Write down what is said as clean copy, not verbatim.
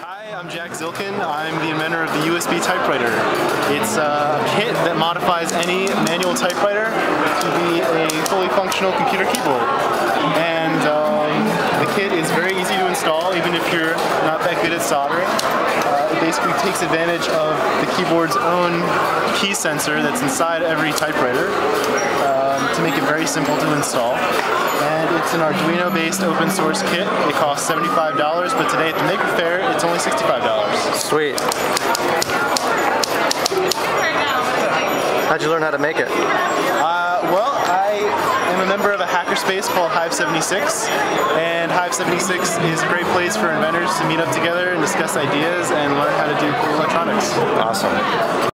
Hi, I'm Jack Zilkin. I'm the inventor of the USB Typewriter. It's a kit that modifies any manual typewriter to be a fully functional computer keyboard. And the kit is very easy to install, even if you're not that good at soldering. It basically takes advantage of the keyboard's own key sensor that's inside every typewriter to make it very simple to install. And it's an Arduino-based open source kit. It costs $75, but today at the Maker Faire, it's only $65. Sweet. How'd you learn how to make it? Well, I am a member of a hackerspace called Hive 76, and Hive 76 is a great place for inventors to meet up together and discuss ideas and learn how to do cool electronics. Awesome.